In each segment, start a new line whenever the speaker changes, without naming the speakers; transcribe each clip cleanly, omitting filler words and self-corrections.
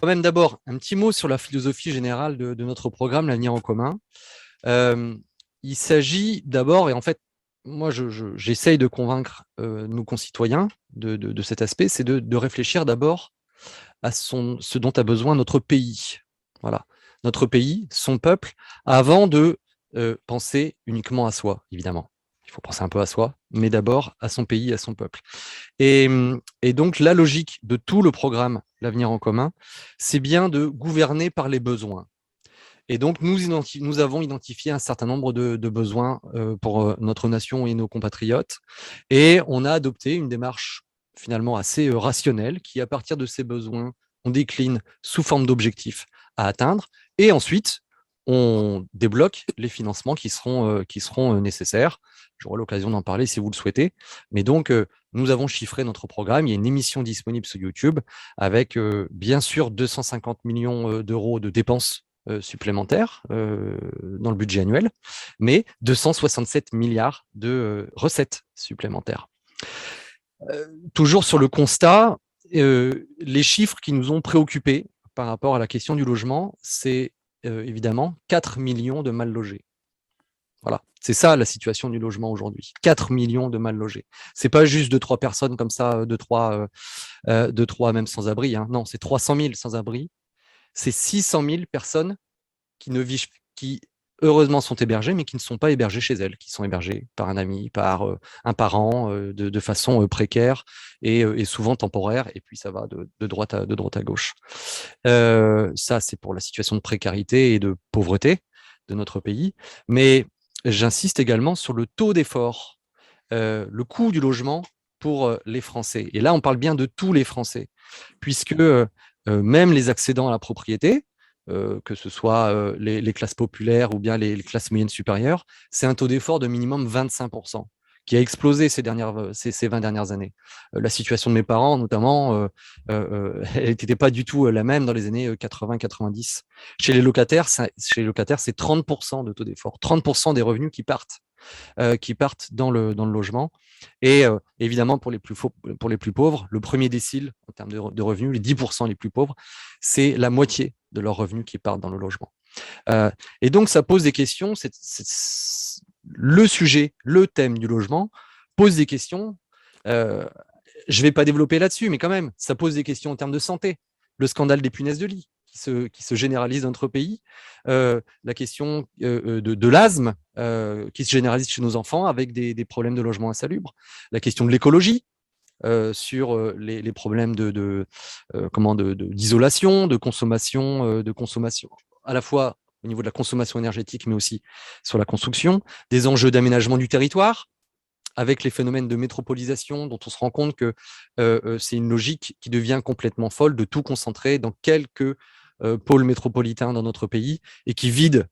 Quand même d'abord un petit mot sur la philosophie générale de notre programme, l'avenir en commun. Euh, il s'agit d'abord, et en fait, moi j'essaye de convaincre nos concitoyens de cet aspect, c'est de réfléchir d'abord à ce dont a besoin notre pays. Voilà, notre pays, son peuple, avant de penser uniquement à soi, évidemment. Il faut penser un peu à soi, mais d'abord à son pays, à son peuple. Et, et donc, la logique de tout le programme L'avenir en commun, c'est bien de gouverner par les besoins. Et donc, nous avons identifié un certain nombre de besoins pour notre nation et nos compatriotes. Et on a adopté une démarche finalement assez rationnelle qui, à partir de ces besoins, on décline sous forme d'objectifs à atteindre. Et ensuite, on débloque les financements qui seront nécessaires. J'aurai l'occasion d'en parler si vous le souhaitez. Mais donc, nous avons chiffré notre programme. Il y a une émission disponible sur YouTube avec, bien sûr, 250 millions d'euros de dépenses supplémentaires dans le budget annuel, mais 267 milliards de recettes supplémentaires. Toujours sur le constat, les chiffres qui nous ont préoccupés par rapport à la question du logement, c'est évidemment 4 millions de mal logés. Voilà, c'est ça la situation du logement aujourd'hui. 4 millions de mal logés. C'est pas juste 2-3 personnes comme ça, 2-3 même sans-abri. Hein. Non, c'est 300 000 sans-abri. C'est 600 000 personnes qui ne vivent, qui heureusement sont hébergées, mais qui ne sont pas hébergées chez elles, qui sont hébergées par un ami, par un parent, de façon précaire et souvent temporaire, et puis ça va de droite à gauche. Ça, c'est pour la situation de précarité et de pauvreté de notre pays, mais j'insiste également sur le taux d'effort, le coût du logement pour les Français. Et là, on parle bien de tous les Français, puisque même les accédants à la propriété, que ce soit les classes populaires ou bien les classes moyennes supérieures, c'est un taux d'effort de minimum 25%, qui a explosé ces 20 dernières années. La situation de mes parents, notamment, elle n'était pas du tout la même dans les années 80-90. Chez les locataires, c'est 30% de taux d'effort, 30% des revenus qui partent dans le logement. Et évidemment, pour les plus pauvres, le premier décile en termes de revenus, les 10% les plus pauvres, c'est la moitié de leurs revenus qui partent dans le logement. Et donc, ça pose des questions. Le sujet, le thème du logement pose des questions. Je ne vais pas développer là-dessus, mais quand même, ça pose des questions en termes de santé. Le scandale des punaises de lit qui se généralise dans notre pays, la question de l'asthme qui se généralise chez nos enfants avec des problèmes de logement insalubre, la question de l'écologie, sur les problèmes d'isolation, de consommation, à la fois au niveau de la consommation énergétique, mais aussi sur la construction, des enjeux d'aménagement du territoire, avec les phénomènes de métropolisation, dont on se rend compte que c'est une logique qui devient complètement folle de tout concentrer dans quelques pôles métropolitains dans notre pays et qui vide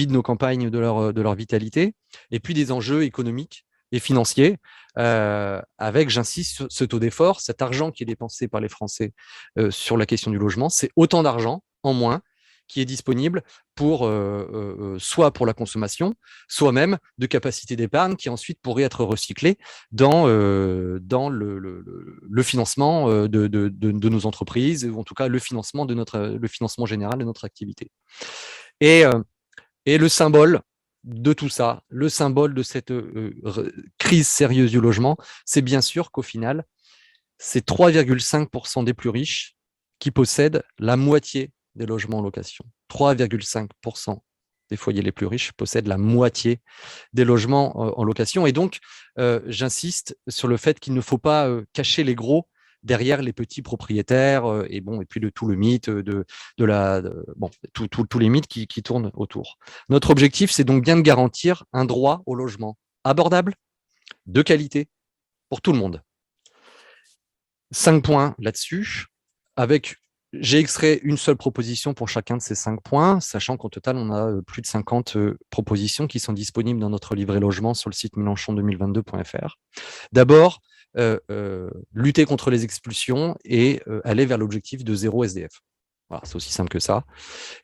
nos campagnes de leur vitalité, et puis des enjeux économiques et financiers, avec, j'insiste, ce taux d'effort, cet argent qui est dépensé par les Français sur la question du logement, c'est autant d'argent en moins qui est disponible pour soit pour la consommation, soit même de capacité d'épargne qui ensuite pourrait être recyclée dans le financement de nos entreprises, ou en tout cas le financement général de notre activité. Et, et le symbole de tout ça, le symbole de cette crise sérieuse du logement, c'est bien sûr qu'au final, c'est 3,5% des plus riches qui possèdent la moitié des logements en location. 3,5% des foyers les plus riches possèdent la moitié des logements en location. Et donc, j'insiste sur le fait qu'il ne faut pas cacher les gros derrière les petits propriétaires et puis tout le mythe tous les mythes qui tournent autour. Notre objectif, c'est donc bien de garantir un droit au logement abordable, de qualité, pour tout le monde. 5 points là-dessus, j'ai extrait une seule proposition pour chacun de ces 5 points, sachant qu'au total, on a plus de 50 propositions qui sont disponibles dans notre livret logement sur le site mélenchon2022.fr. D'abord, lutter contre les expulsions et aller vers l'objectif de 0 SDF. Voilà, c'est aussi simple que ça.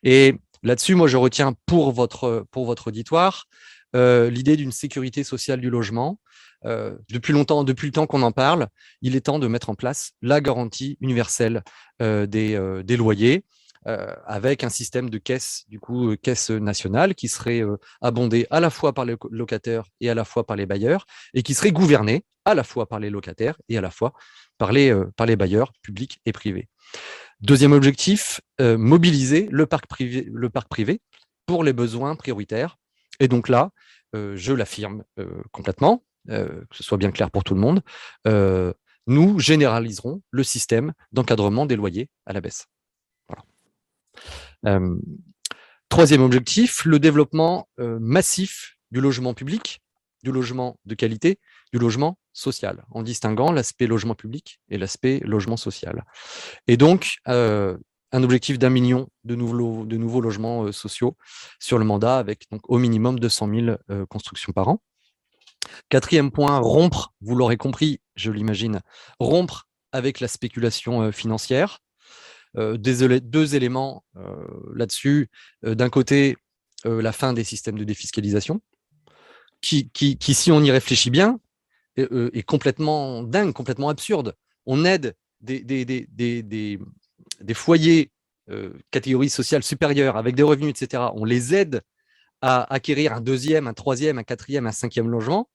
Et là-dessus, moi, je retiens pour votre auditoire l'idée d'une sécurité sociale du logement depuis longtemps, depuis le temps qu'on en parle, il est temps de mettre en place la garantie universelle des loyers, avec un système de caisse, du coup, caisse nationale, qui serait abondée à la fois par les locataires et à la fois par les bailleurs, et qui serait gouvernée à la fois par les locataires et à la fois par les bailleurs publics et privés. Deuxième objectif, mobiliser le parc privé pour les besoins prioritaires. Et donc là, je l'affirme complètement, que ce soit bien clair pour tout le monde, nous généraliserons le système d'encadrement des loyers à la baisse. Voilà. Troisième objectif, le développement massif du logement public, du logement de qualité, du logement social, en distinguant l'aspect logement public et l'aspect logement social. Et donc, un objectif d'1 million de nouveaux logements sociaux sur le mandat, avec donc, au minimum 200 000 constructions par an. Quatrième point, rompre, vous l'aurez compris, je l'imagine, rompre avec la spéculation financière. Deux éléments là-dessus. D'un côté, la fin des systèmes de défiscalisation, qui, si on y réfléchit bien, est complètement dingue, complètement absurde. On aide des foyers catégories sociales supérieures avec des revenus, etc. On les aide à acquérir un deuxième, un troisième, un quatrième, un cinquième logement,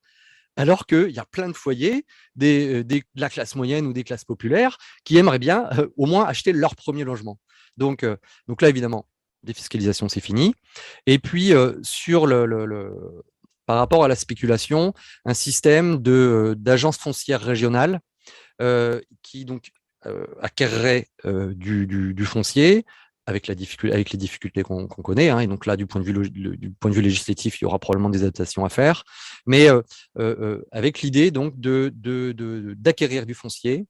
alors qu'il y a plein de foyers de la classe moyenne ou des classes populaires qui aimeraient bien au moins acheter leur premier logement. Donc là, évidemment, défiscalisation, c'est fini. Et puis, par rapport à la spéculation, un système d'agences foncières régionales qui donc acquerrait du foncier, avec les difficultés qu'on connaît. Et donc là, du point de vue législatif, il y aura probablement des adaptations à faire. Mais avec l'idée donc d'acquérir du foncier,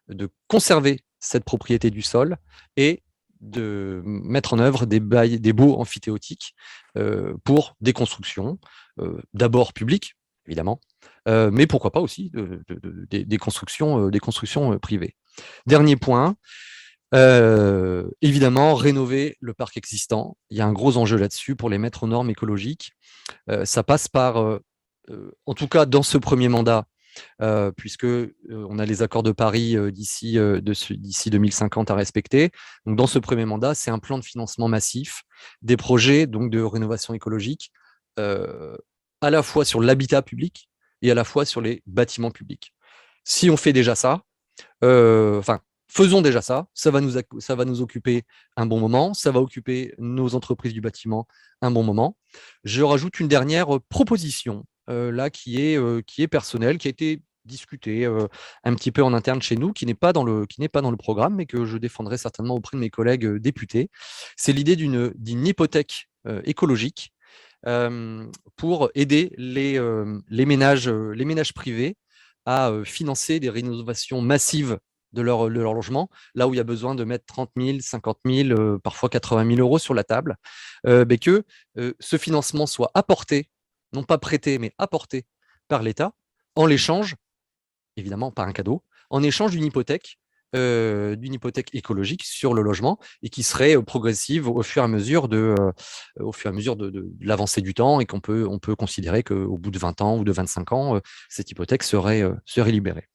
de conserver cette propriété du sol et de mettre en œuvre des baux amphithéotiques pour des constructions, d'abord publiques, évidemment, mais pourquoi pas aussi des constructions privées. Dernier point, évidemment, rénover le parc existant. Il y a un gros enjeu là-dessus pour les mettre aux normes écologiques. Ça passe par, en tout cas dans ce premier mandat, puisque on a les accords de Paris d'ici 2050 à respecter. Donc dans ce premier mandat, c'est un plan de financement massif des projets donc de rénovation écologique, à la fois sur l'habitat public et à la fois sur les bâtiments publics. Si on fait déjà ça, faisons déjà ça, ça va nous occuper un bon moment, ça va occuper nos entreprises du bâtiment un bon moment. Je rajoute une dernière proposition, là, qui est personnelle, qui a été discutée un petit peu en interne chez nous, qui n'est pas dans le programme, mais que je défendrai certainement auprès de mes collègues députés. C'est l'idée d'une hypothèque écologique pour aider les ménages privés à financer des rénovations massives de leur logement, là où il y a besoin de mettre 30 000, 50 000, parfois 80 000 euros sur la table, mais que ce financement soit apporté, non pas prêté, mais apporté par l'État, en l'échange, évidemment pas un cadeau, en échange d'une hypothèque écologique sur le logement et qui serait progressive au fur et à mesure de l'avancée du temps, et on peut considérer qu'au bout de 20 ans ou de 25 ans, cette hypothèque serait libérée.